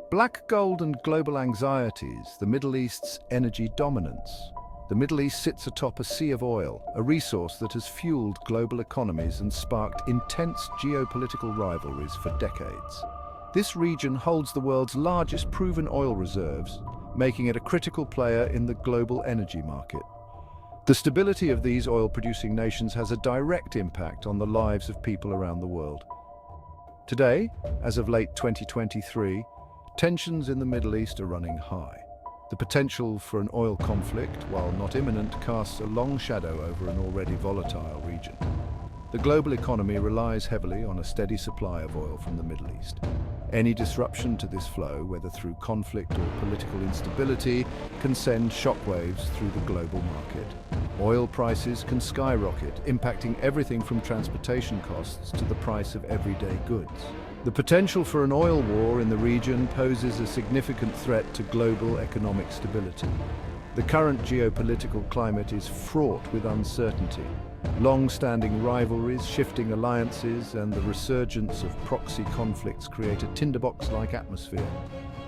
Black gold and global anxieties, the Middle East's energy dominance. The Middle East sits atop a sea of oil, a resource that has fueled global economies and sparked intense geopolitical rivalries for decades. This region holds the world's largest proven oil reserves, making it a critical player in the global energy market. The stability of these oil-producing nations has a direct impact on the lives of people around the world. Today, as of late 2023, tensions in the Middle East are running high. The potential for an oil conflict, while not imminent, casts a long shadow over an already volatile region. The global economy relies heavily on a steady supply of oil from the Middle East. Any disruption to this flow, whether through conflict or political instability, can send shockwaves through the global market. Oil prices can skyrocket, impacting everything from transportation costs to the price of everyday goods. The potential for an oil war in the region poses a significant threat to global economic stability. The current geopolitical climate is fraught with uncertainty. Long-standing rivalries, shifting alliances, and the resurgence of proxy conflicts create a tinderbox-like atmosphere.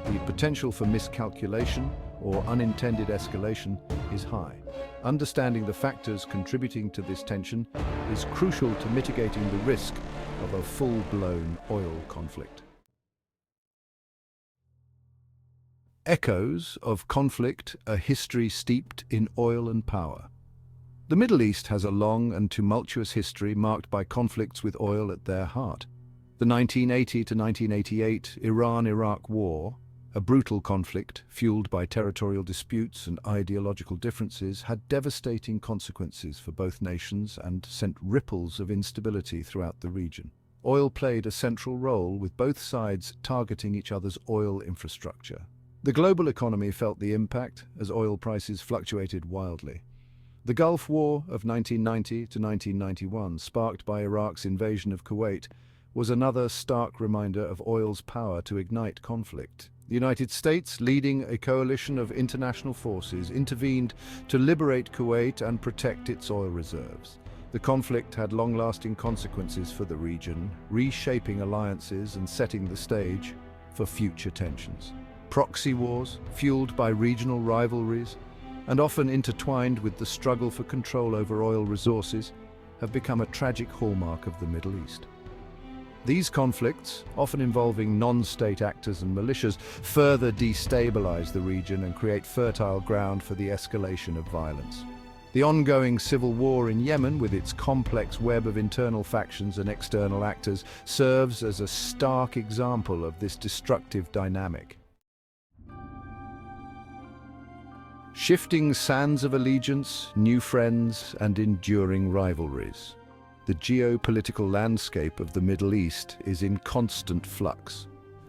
The potential for miscalculation or unintended escalation is high. Understanding the factors contributing to this tension is crucial to mitigating the risk of a full-blown oil conflict. Echoes of conflict, a history steeped in oil and power. The Middle East has a long and tumultuous history marked by conflicts with oil at their heart. The 1980 to 1988 Iran-Iraq War, a brutal conflict fueled by territorial disputes and ideological differences, had devastating consequences for both nations and sent ripples of instability throughout the region. Oil played a central role, with both sides targeting each other's oil infrastructure. The global economy felt the impact as oil prices fluctuated wildly. The Gulf War of 1990 to 1991, sparked by Iraq's invasion of Kuwait, was another stark reminder of oil's power to ignite conflict. The United States, leading a coalition of international forces, intervened to liberate Kuwait and protect its oil reserves. The conflict had long-lasting consequences for the region, reshaping alliances and setting the stage for future tensions. Proxy wars, fueled by regional rivalries, and often intertwined with the struggle for control over oil resources, have become a tragic hallmark of the Middle East. These conflicts, often involving non-state actors and militias, further destabilize the region and create fertile ground for the escalation of violence. The ongoing civil war in Yemen, with its complex web of internal factions and external actors, serves as a stark example of this destructive dynamic. Shifting sands of allegiance, new friends, and enduring rivalries. The geopolitical landscape of the Middle East is in constant flux.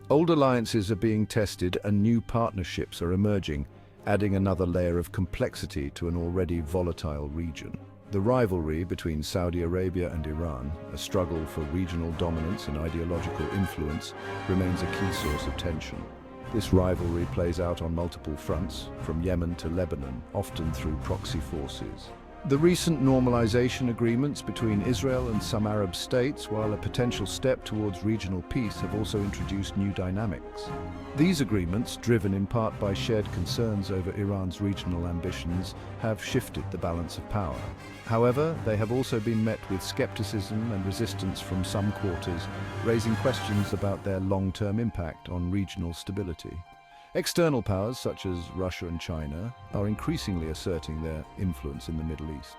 Old alliances are being tested and new partnerships are emerging, adding another layer of complexity to an already volatile region. The rivalry between Saudi Arabia and Iran, a struggle for regional dominance and ideological influence, remains a key source of tension. This rivalry plays out on multiple fronts, from Yemen to Lebanon, often through proxy forces. The recent normalization agreements between Israel and some Arab states, while a potential step towards regional peace, have also introduced new dynamics. These agreements, driven in part by shared concerns over Iran's regional ambitions, have shifted the balance of power. However, they have also been met with skepticism and resistance from some quarters, raising questions about their long-term impact on regional stability. External powers, such as Russia and China, are increasingly asserting their influence in the Middle East.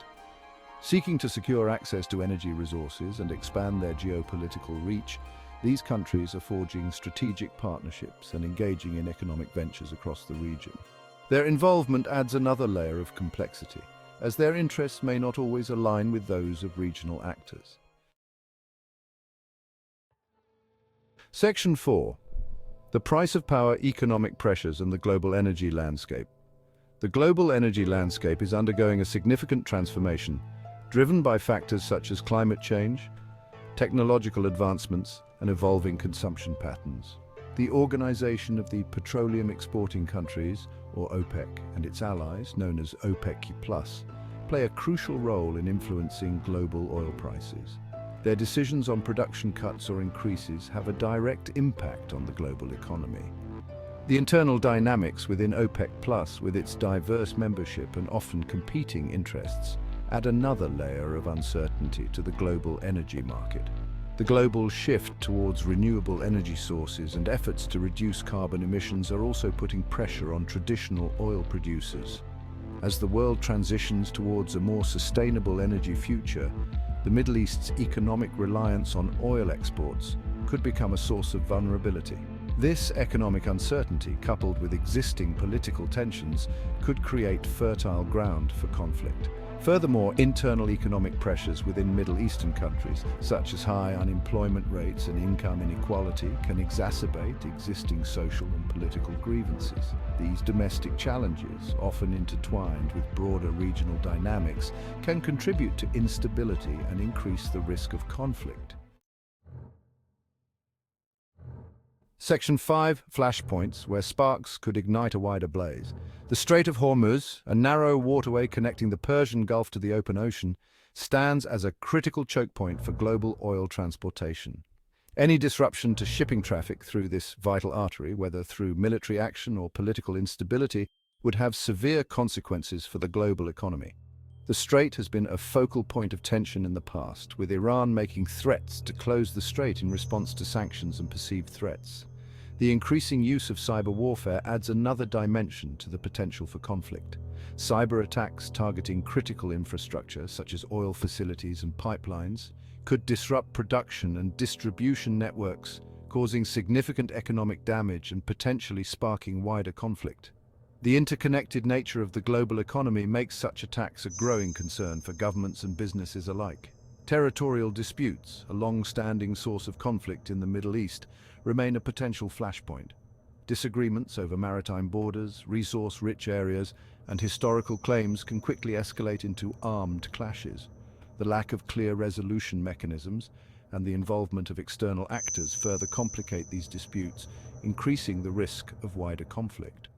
Seeking to secure access to energy resources and expand their geopolitical reach, these countries are forging strategic partnerships and engaging in economic ventures across the region. Their involvement adds another layer of complexity, as their interests may not always align with those of regional actors. Section 4. The price of power, economic pressures, and the global energy landscape. The global energy landscape is undergoing a significant transformation, driven by factors such as climate change, technological advancements, and evolving consumption patterns. The Organization of the Petroleum Exporting Countries, or OPEC, and its allies, known as OPEC+, play a crucial role in influencing global oil prices. Their decisions on production cuts or increases have a direct impact on the global economy. The internal dynamics within OPEC+, with its diverse membership and often competing interests, add another layer of uncertainty to the global energy market. The global shift towards renewable energy sources and efforts to reduce carbon emissions are also putting pressure on traditional oil producers. As the world transitions towards a more sustainable energy future, the Middle East's economic reliance on oil exports could become a source of vulnerability. This economic uncertainty, coupled with existing political tensions, could create fertile ground for conflict. Furthermore, internal economic pressures within Middle Eastern countries, such as high unemployment rates and income inequality, can exacerbate existing social and political grievances. These domestic challenges, often intertwined with broader regional dynamics, can contribute to instability and increase the risk of conflict. Section 5. Flashpoints, where sparks could ignite a wider blaze. The Strait of Hormuz, a narrow waterway connecting the Persian Gulf to the open ocean, stands as a critical choke point for global oil transportation. Any disruption to shipping traffic through this vital artery, whether through military action or political instability, would have severe consequences for the global economy. The strait has been a focal point of tension in the past, with Iran making threats to close the strait in response to sanctions and perceived threats. The increasing use of cyber warfare adds another dimension to the potential for conflict. Cyber attacks targeting critical infrastructure, such as oil facilities and pipelines, could disrupt production and distribution networks, causing significant economic damage and potentially sparking wider conflict. The interconnected nature of the global economy makes such attacks a growing concern for governments and businesses alike. Territorial disputes, a long-standing source of conflict in the Middle East, remain a potential flashpoint. Disagreements over maritime borders, resource-rich areas, and historical claims can quickly escalate into armed clashes. The lack of clear resolution mechanisms and the involvement of external actors further complicate these disputes, increasing the risk of wider conflict.